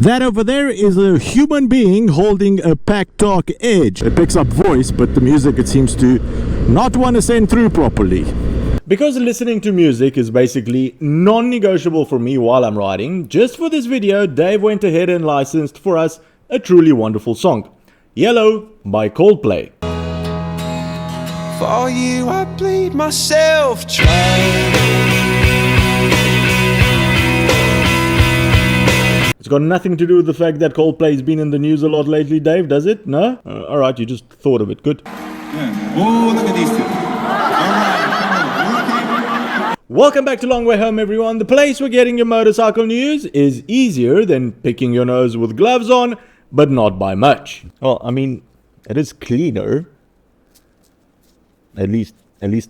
That over there is a human being holding a Packtalk Edge. It picks up voice, but the music, it seems to not want to send through properly. Because listening to music is basically non-negotiable for me while I'm riding, just for this video, Dave went ahead and licensed for us a truly wonderful song, Yellow by Coldplay. For you I bleed myself dry. It's got nothing to do with the fact that Coldplay's been in the news a lot lately, Dave, does it? No? Alright, you just thought of it. Good. Yeah. Oh, look at these two. Alright. Welcome back to Long Way Home, everyone. The place where getting your motorcycle news is easier than picking your nose with gloves on, but not by much. Well, I mean, it is cleaner. At least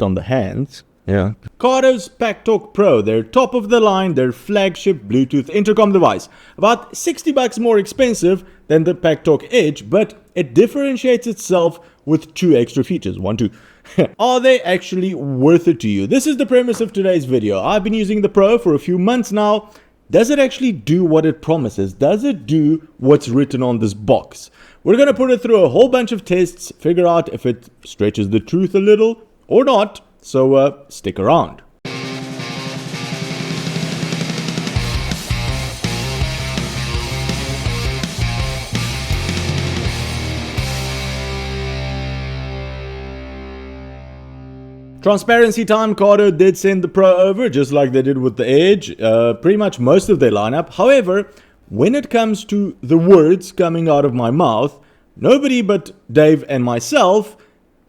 on the hands. Yeah. Cardo's Packtalk Pro, their top of the line, their flagship Bluetooth intercom device. About $60 more expensive than the Packtalk Edge, but it differentiates itself with two extra features. Two. Are they actually worth it to you? This is the premise of today's video. I've been using the Pro for a few months now. Does it actually do what it promises? Does it do what's written on this box? We're going to put it through a whole bunch of tests, figure out if it stretches the truth a little or not. So stick around. Transparency time, Cardo did send the Pro over just like they did with the Edge, pretty much most of their lineup. However, when it comes to the words coming out of my mouth, nobody but Dave and myself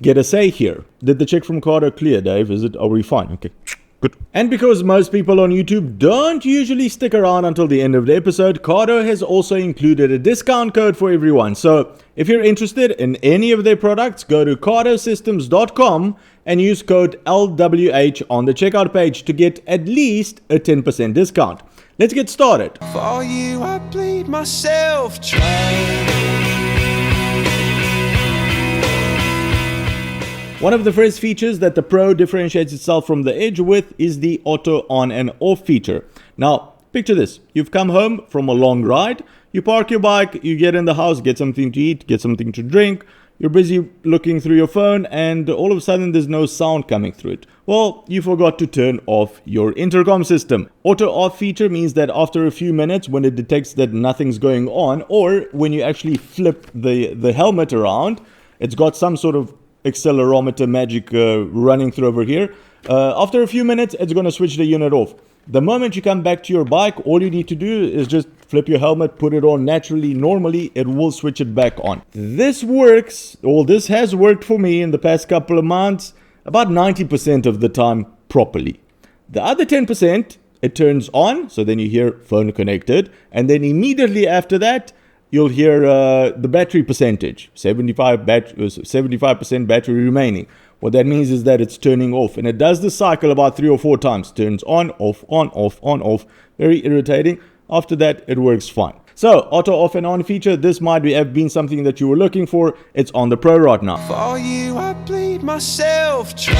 get a say here. Did the check from Cardo clear, Dave? Are we fine? Okay, good. And because most people on YouTube don't usually stick around until the end of the episode, Cardo has also included a discount code for everyone. So if you're interested in any of their products, go to cardosystems.com and use code LWH on the checkout page to get at least a 10% discount. Let's get started. For you I bleed myself dry. One of the first features that the Pro differentiates itself from the Edge with is the auto on and off feature. Now, picture this. You've come home from a long ride, you park your bike, you get in the house, get something to eat, get something to drink, you're busy looking through your phone, and all of a sudden there's no sound coming through it. Well, you forgot to turn off your intercom system. Auto off feature means that after a few minutes, when it detects that nothing's going on, or when you actually flip the helmet around, it's got some sort of accelerometer magic running through over here. After a few minutes, it's going to switch the unit off. The moment you come back to your bike, all you need to do is just flip your helmet, put it on naturally, normally, it will switch it back on. This works, or this has worked for me in the past couple of months, about 90% of the time properly. The other 10%, it turns on, so then you hear phone connected, and then immediately after that, you'll hear the battery percentage, 75% battery remaining. What that means is that it's turning off, and it does the cycle about 3 or 4 times. Turns on, off, on, off, on, off. Very irritating. After that, it works fine. So, auto off and on feature, this might have been something that you were looking for. It's on the Pro right now. For you I bleed myself dry.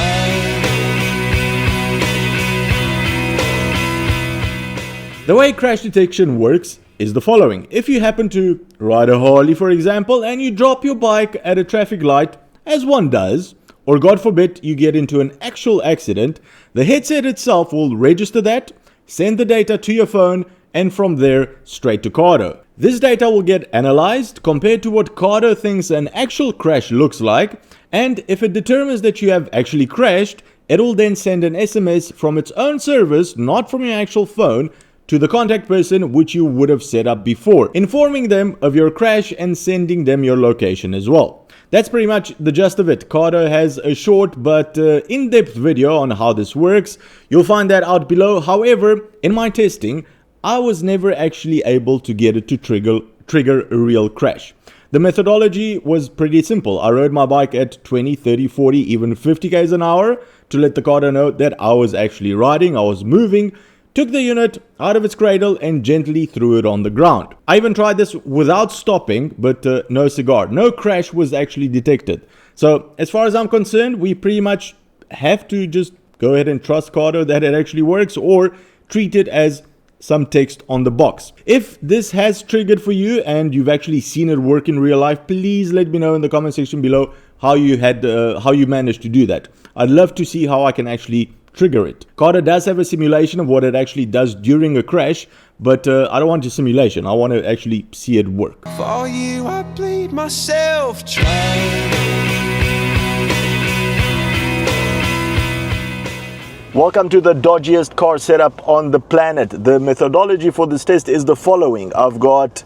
The way crash detection works is the following. If you happen to ride a Harley, for example, and you drop your bike at a traffic light, as one does, or God forbid you get into an actual accident, the headset itself will register that, send the data to your phone, and from there straight to Cardo. This data will get analyzed compared to what Cardo thinks an actual crash looks like, and if it determines that you have actually crashed, it will then send an SMS from its own service, not from your actual phone, to the contact person which you would have set up before, informing them of your crash and sending them your location as well. That's pretty much the gist of it. Cardo has a short but in-depth video on how this works. You'll find that out below. However, in my testing, I was never actually able to get it to trigger a real crash. The methodology was pretty simple. I rode my bike at 20, 30, 40, even 50 k's an hour to let the Cardo know that I was actually riding, I was moving, took the unit out of its cradle and gently threw it on the ground. I even tried this without stopping, but no cigar. No crash was actually detected. So as far as I'm concerned, we pretty much have to just go ahead and trust Cardo that it actually works, or treat it as some text on the box. If this has triggered for you and you've actually seen it work in real life, please let me know in the comment section below how you managed to do that. I'd love to see how I can actually trigger it. Cardo does have a simulation of what it actually does during a crash, but I don't want a simulation. I want to actually see it work. For you, I bleed myself dry. Welcome to the dodgiest car setup on the planet. The methodology for this test is the following. I've got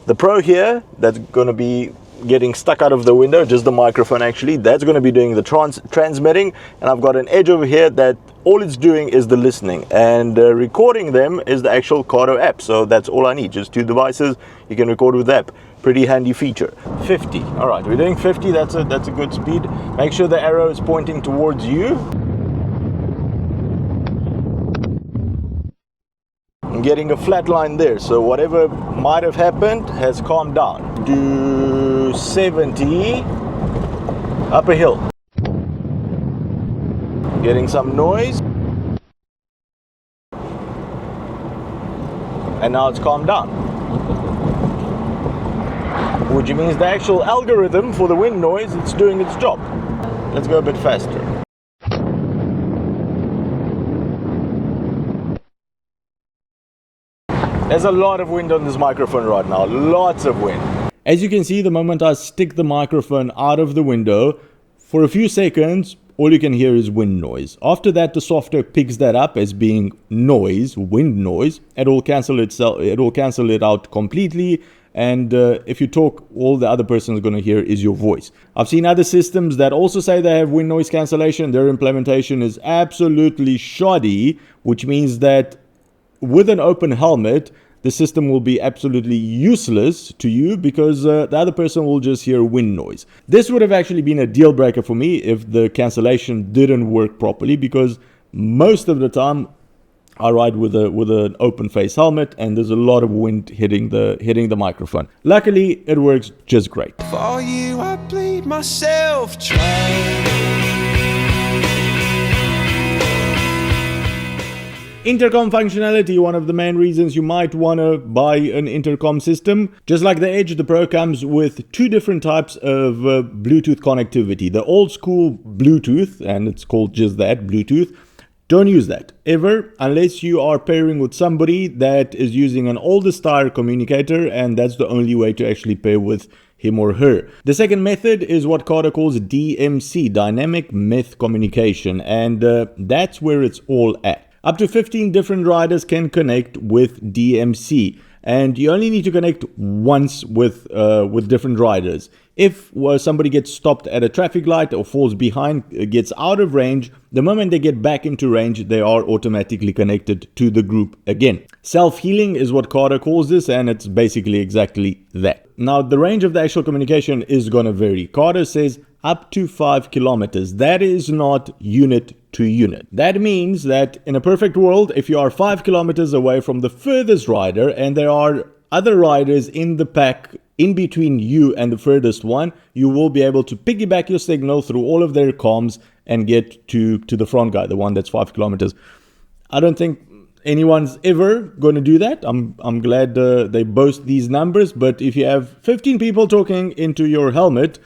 the Pro here that's going to be getting stuck out of the window, just the microphone actually. That's going to be doing the transmitting, and I've got an Edge over here that all it's doing is the listening, and recording them is the actual Cardo app. So that's all I need, just two devices. You can record with the app. Pretty handy feature. 50. All right, we're doing 50. That's a good speed. Make sure the arrow is pointing towards you. I'm getting a flat line there, so whatever might have happened has calmed down. Do 70 up a hill. Getting some noise, and now it's calmed down, which means the actual algorithm for the wind noise, it's doing its job. Let's go a bit faster. There's a lot of wind on this microphone right now, lots of wind. As you can see, the moment I stick the microphone out of the window, for a few seconds, all you can hear is wind noise. After that, the software picks that up as being noise, wind noise. It will cancel it out completely. And if you talk, all the other person is going to hear is your voice. I've seen other systems that also say they have wind noise cancellation. Their implementation is absolutely shoddy, which means that with an open helmet, the system will be absolutely useless to you because the other person will just hear wind noise. This would have actually been a deal breaker for me if the cancellation didn't work properly, because most of the time I ride with an open face helmet and there's a lot of wind hitting the microphone. Luckily, it works just great. For you, I bleed myself dry. Intercom functionality, one of the main reasons you might want to buy an intercom system. Just like the Edge, the Pro comes with two different types of Bluetooth connectivity. The old school Bluetooth, and it's called just that, Bluetooth. Don't use that ever unless you are pairing with somebody that is using an older style communicator, and that's the only way to actually pair with him or her. The second method is what Cardo calls DMC, Dynamic Meth Communication, and that's where it's all at. Up to 15 different riders can connect with DMC, and you only need to connect once with different riders. If somebody gets stopped at a traffic light or falls behind, gets out of range, the moment they get back into range, they are automatically connected to the group again. Self-healing is what Cardo calls this, and it's basically exactly that. Now, the range of the actual communication is going to vary. Cardo says up to 5 kilometers. That is not unit to unit. That means that in a perfect world, if you are 5 kilometers away from the furthest rider and there are other riders in the pack in between you and the furthest one, you will be able to piggyback your signal through all of their comms and get to the front guy, the one that's 5 kilometers. I don't think anyone's ever going to do that. I'm glad they boast these numbers, but if you have 15 people talking into your helmet,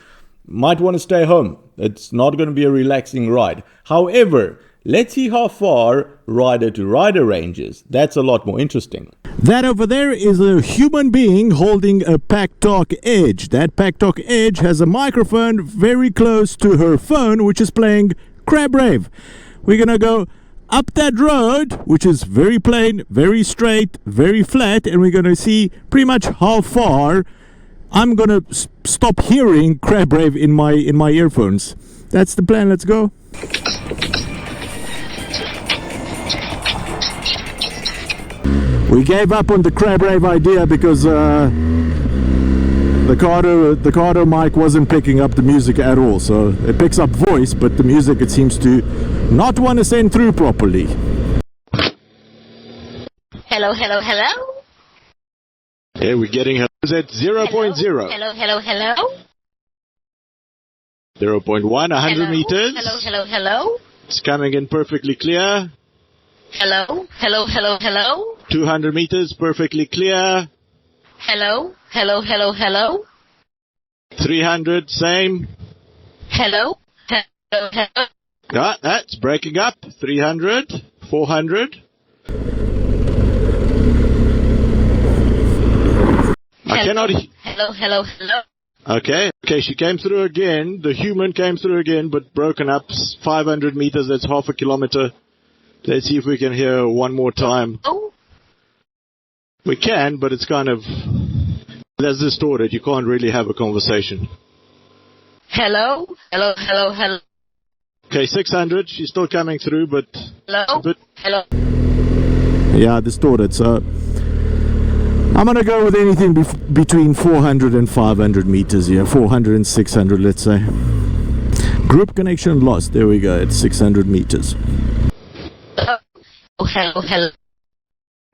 might want to stay home. It's not going to be a relaxing ride. However, let's see how far rider to rider ranges. That's a lot more interesting. That over there is a human being holding a Packtalk Edge. That Packtalk Edge has a microphone very close to her phone, which is playing Crab Rave. We're going to go up that road, which is very plain, very straight, very flat, and we're going to see pretty much how far I'm going to stop hearing Crab Rave in my earphones. That's the plan. Let's go. We gave up on the Crab Rave idea because the Cardo mic wasn't picking up the music at all. So it picks up voice, but the music, it seems to not want to send through properly. Hello, hello, hello. Yeah, we're getting her at 0.0. Hello, hello, hello. 0.1, 100 meters. Hello, hello, hello. It's coming in perfectly clear. Hello, hello, hello, hello. 200 meters, perfectly clear. Hello, hello, hello, hello. 300, same. Hello, hello, hello. Yeah, that's breaking up. 300, 400. I cannot. Hello, hello, hello. Okay, she came through again. The human came through again, but broken up. 500 meters, that's half a kilometer. Let's see if we can hear one more time. Oh. We can, but it's kind of, that's distorted. You can't really have a conversation. Hello, hello, hello, hello. Okay, 600. She's still coming through, but Hello, hello. Yeah, distorted. So I'm going to go with anything between 400 and 500 meters here. 400 and 600, let's say. Group connection lost. There we go. It's 600 meters. Oh, hello, hello.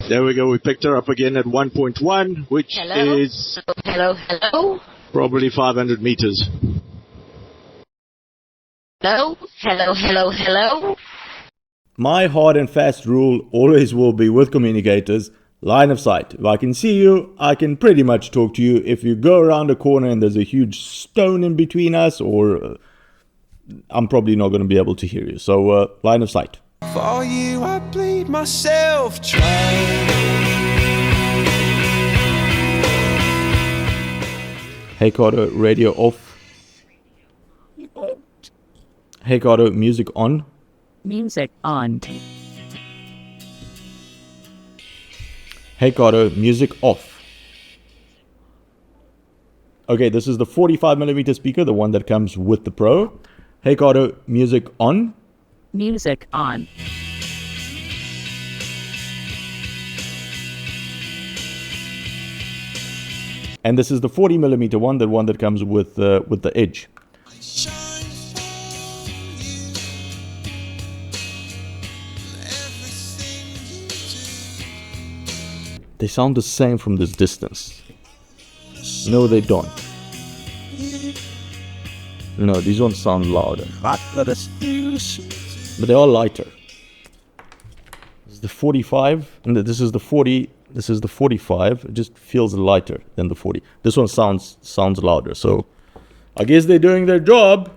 There we go. We picked her up again at 1.1, which Hello, is hello, hello. probably 500 meters. Hello, hello, hello, hello. My hard and fast rule always will be with communicators, line of sight. If I can see you, I can pretty much talk to you. If you go around a corner and there's a huge stone in between us, or I'm probably not going to be able to hear you. So line of sight. For you, I bleed myself dry. Hey Cardo, radio off. Hey Cardo, music on. Music on. Hey Cardo, music off. Okay, this is the 45mm speaker, the one that comes with the Pro. Hey Cardo, music on. Music on. And this is the 40mm one, the one that comes with the Edge. They sound the same from this distance. No, they don't. No, these ones sound louder. But they are lighter. This is the 45, and this is the 40. This is the 45. It just feels lighter than the 40. This one sounds louder. So I guess they're doing their job.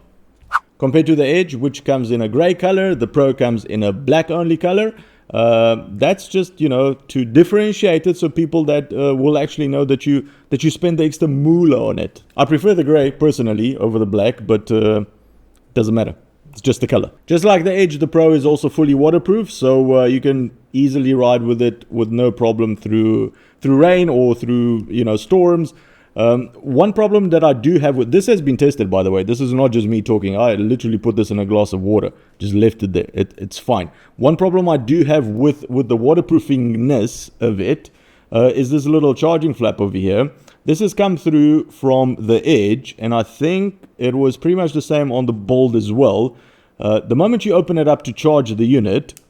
Compared to the Edge, which comes in a gray color, the Pro comes in a black only color. That's just, to differentiate it so people that will actually know that you spend the extra moolah on it. I prefer the gray personally over the black, but doesn't matter. It's just the color. Just like the Edge, the Pro is also fully waterproof, so you can easily ride with it with no problem through rain or through storms. One problem that I do have with this has been tested, by the way. This is not just me talking. I literally put this in a glass of water, just left it there. It's fine. One problem I do have with the waterproofingness of it is this little charging flap over here. This has come through from the Edge, and I think it was pretty much the same on the Bold as well. The moment you open it up to charge the unit,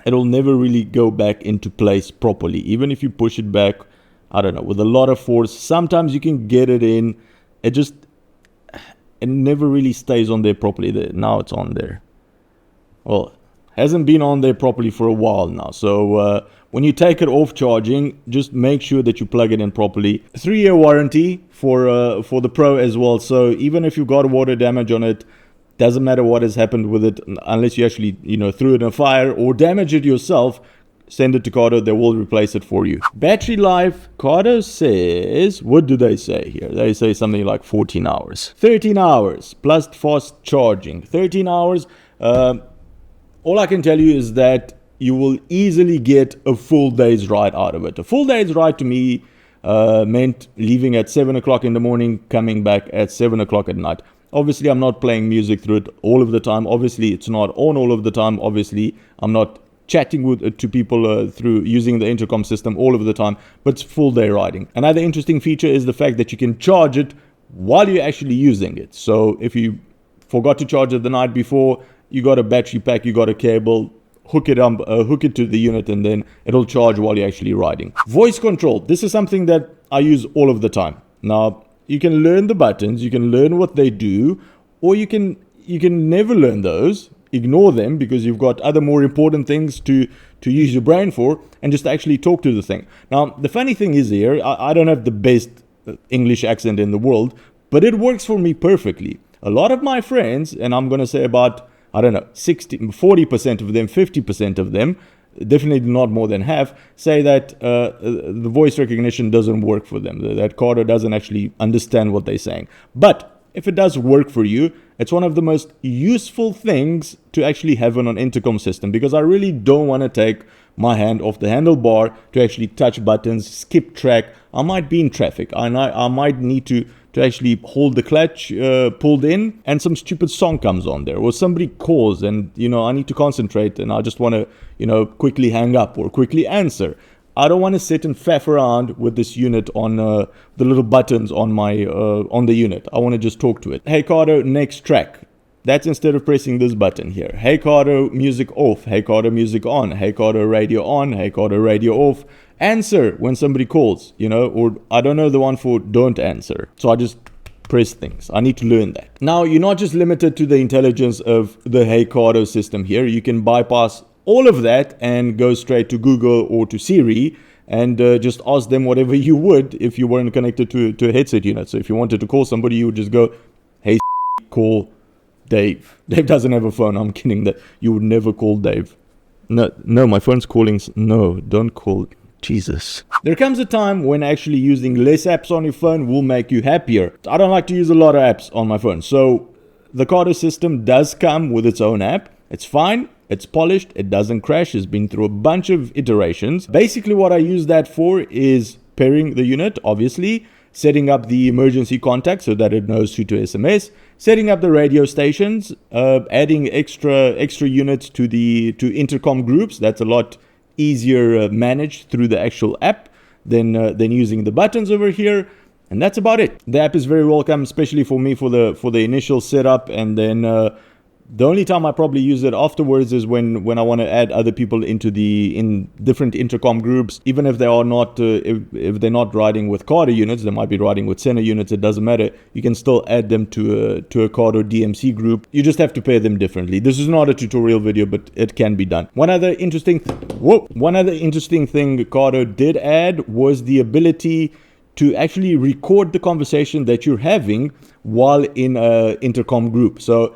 it'll never really go back into place properly. Even if you push it back, I don't know, with a lot of force, sometimes you can get it in. It never really stays on there properly. Now it's on there. Well, hasn't been on there properly for a while now. So when you take it off charging, just make sure that you plug it in properly. 3-year warranty for the Pro as well. So even if you've got water damage on it, doesn't matter what has happened with it, unless you actually threw it in a fire or damage it yourself. Send it to Cardo, they will replace it for you. Battery life, Cardo says, what do they say here? They say something like 14 hours. 13 hours plus fast charging. 13 hours. All I can tell you is that you will easily get a full day's ride out of it. A full day's ride to me meant leaving at 7 o'clock in the morning, coming back at 7 o'clock at night. Obviously, I'm not playing music through it all of the time. Obviously, it's not on all of the time. Obviously, I'm not chatting to people through using the intercom system all of the time, but it's full day riding. Another interesting feature is the fact that you can charge it while you're actually using it. So if you forgot to charge it the night before, you got a battery pack, you got a cable, hook it to the unit, and then it'll charge while you're actually riding. Voice control. This is something that I use all of the time. Now, you can learn the buttons, you can learn what they do, or you can never learn those. Ignore them because you've got other more important things to to use your brain for and just actually talk to the thing. Now, the funny thing is here, I don't have the best English accent in the world, but it works for me perfectly. A lot of my friends, and I'm going to say about, I don't know, 40% of them, 50% of them, definitely not more than half, say that the voice recognition doesn't work for them, that Cardo doesn't actually understand what they're saying. But if it does work for you, it's one of the most useful things to actually have on an intercom system, because I really don't want to take my hand off the handlebar to actually touch buttons, skip track. I might be in traffic. I might need to actually hold the clutch pulled in, and some stupid song comes on there, or somebody calls and, I need to concentrate and I just want to, quickly hang up or quickly answer. I don't want to sit and faff around with this unit on the little buttons on my on the unit. I want to just talk to it. Hey Cardo, next track. That's instead of pressing this button here. Hey Cardo, music off. Hey Cardo, music on. Hey Cardo, radio on. Hey Cardo, radio off. Answer when somebody calls, or I don't know the one for don't answer. So I just press things. I need to learn that. Now, you're not just limited to the intelligence of the Hey Cardo system here. You can bypass all of that and go straight to Google or to Siri and just ask them whatever you would if you weren't connected to a headset unit. So if you wanted to call somebody, you would just go, hey, call Dave. Dave doesn't have a phone. I'm kidding. That you would never call Dave. No, my phone's calling. No, don't call. Jesus. There comes a time when actually using less apps on your phone will make you happier. I don't like to use a lot of apps on my phone. So the Cardo system does come with its own app. It's fine. It's polished. It doesn't crash. It's been through a bunch of iterations. Basically, what I use that for is pairing the unit, obviously, setting up the emergency contact so that it knows who to SMS, setting up the radio stations, adding extra units to intercom groups. That's a lot easier managed through the actual app than using the buttons over here, and that's about it. The app is very welcome, especially for me for the initial setup, and then the only time I probably use it afterwards is when I want to add other people in different intercom groups, even if they are not if they're not riding with Cardo units. They might be riding with Senna units. It doesn't matter. You can still add them to a Cardo DMC group. You just have to pair them differently. This is not a tutorial video, but it can be done. One other interesting thing Cardo did add was the ability to actually record the conversation that you're having while in a intercom group. So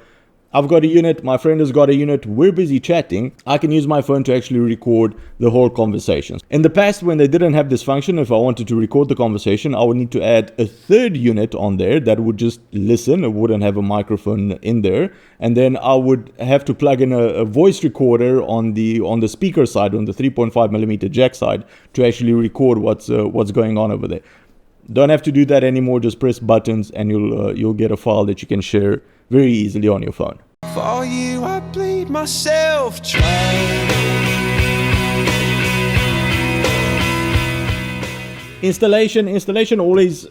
I've got a unit, my friend has got a unit, we're busy chatting. I can use my phone to actually record the whole conversation. In the past, when they didn't have this function, if I wanted to record the conversation, I would need to add a third unit on there that would just listen. It wouldn't have a microphone in there. And then I would have to plug in a voice recorder on the speaker side, on the 3.5mm jack side, to actually record what's going on over there. Don't have to do that anymore. Just press buttons and you'll get a file that you can share very easily on your phone. For you, I bleed myself trying. Installation always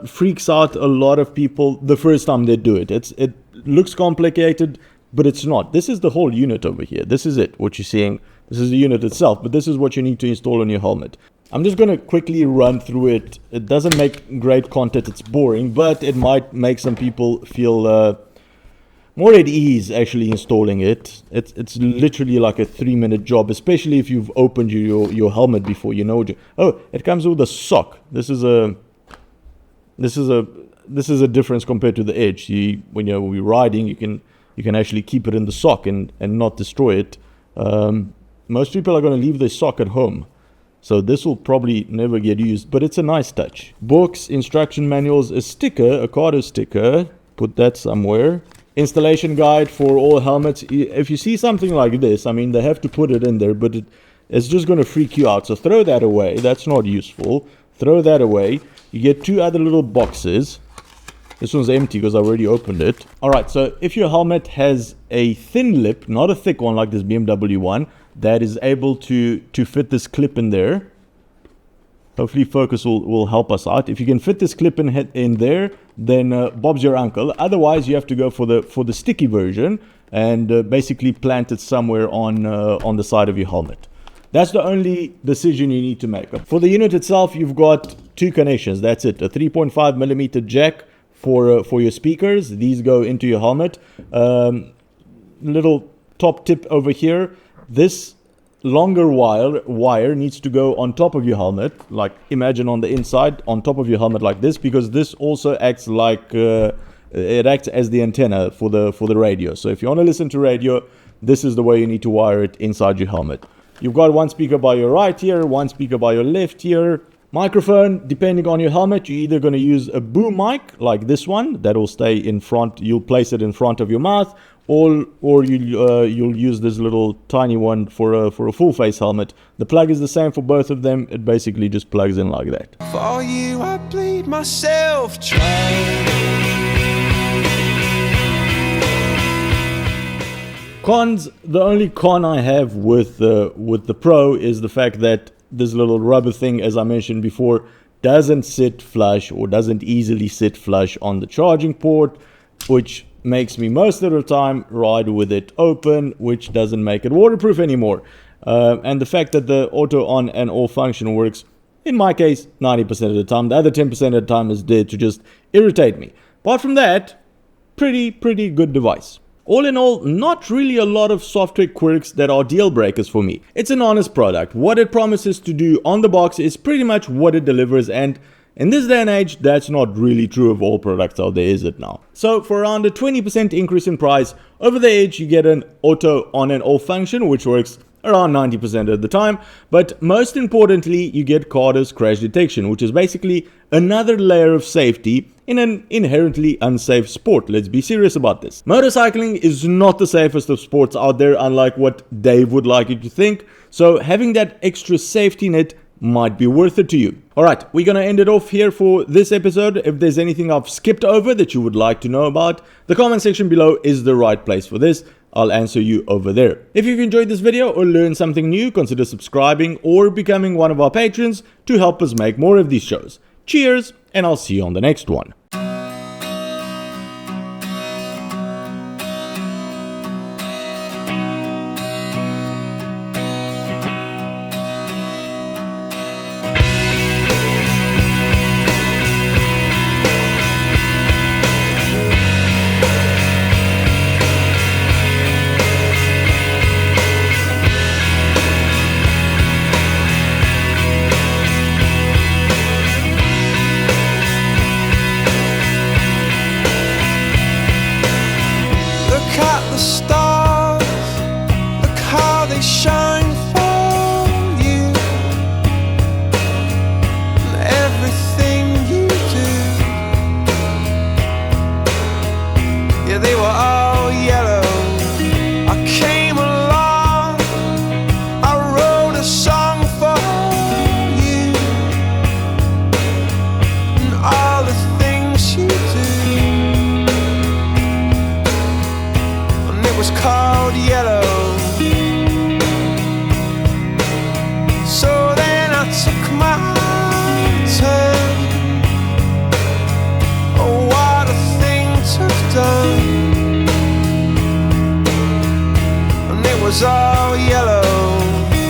freaks out a lot of people the first time they do it. It looks complicated, but it's not. This is the whole unit over here. This is it, what you're seeing. This is the unit itself, but this is what you need to install on your helmet. I'm just going to quickly run through it. It doesn't make great content. It's boring, but it might make some people feel more at ease actually installing it. It's literally like a 3-minute job, especially if you've opened your helmet before. Oh, it comes with a sock. This is a difference compared to the Edge. When you're riding, you can actually keep it in the sock and not destroy it. Most people are going to leave their sock at home, so this will probably never get used, but it's a nice touch. Books, instruction manuals, a sticker, a Cardo sticker, put that somewhere. Installation guide for all helmets. If you see something like this, I mean, they have to put it in there, but it's just going to freak you out. So throw that away. That's not useful. Throw that away. You get 2 other little boxes. This one's empty because I already opened it. All right, so if your helmet has a thin lip, not a thick one like this BMW one, that is able to fit this clip in there. Hopefully focus will help us out. If you can fit this clip in there, then Bob's your uncle. Otherwise, you have to go for the sticky version and basically plant it somewhere on the side of your helmet. That's the only decision you need to make. For the unit itself, you've got 2 connections. That's it. A 3.5mm jack for your speakers. These go into your helmet. Little top tip over here. This longer wire needs to go on top of your helmet, like imagine on the inside, on top of your helmet like this, because this also acts like it acts as the antenna for the radio. So if you want to listen to radio, this is the way you need to wire it inside your helmet. You've got one speaker by your right here, one speaker by your left here. Microphone, depending on your helmet, you're either going to use a boom mic like this one that will stay in front. You'll place it in front of your mouth, or you'll use this little tiny one for a full face helmet. The plug is the same for both of them. It basically just plugs in like that. For you, I bleed myself trying. Cons, the only con I have with the Pro is the fact that this little rubber thing, as I mentioned before, doesn't sit flush or doesn't easily sit flush on the charging port, which makes me most of the time ride with it open, which doesn't make it waterproof anymore. And the fact that the auto on and off function works, in my case, 90% of the time. The other 10% of the time is there to just irritate me. Apart from that, pretty good device. All in all, not really a lot of software quirks that are deal breakers for me. It's an honest product. What it promises to do on the box is pretty much what it delivers, and in this day and age, that's not really true of all products out there, is it now? So for around a 20% increase in price, over the edge you get an auto on and off function, which works around 90% of the time, but most importantly, you get Cardo's crash detection, which is basically another layer of safety in an inherently unsafe sport. Let's be serious about this. Motorcycling is not the safest of sports out there, unlike what Dave would like you to think, so having that extra safety net might be worth it to you. Alright, we're gonna end it off here for this episode. If there's anything I've skipped over that you would like to know about, the comment section below is the right place for this. I'll answer you over there. If you've enjoyed this video or learned something new, consider subscribing or becoming one of our patrons to help us make more of these shows. Cheers, and I'll see you on the next one. Shine for you, and everything you do. Yeah, they were all yellow. I came along, I wrote a song for you, and all the things you do, and it was called Yellow. So then I took my turn. Oh, what a thing to have done. And it was all yellow.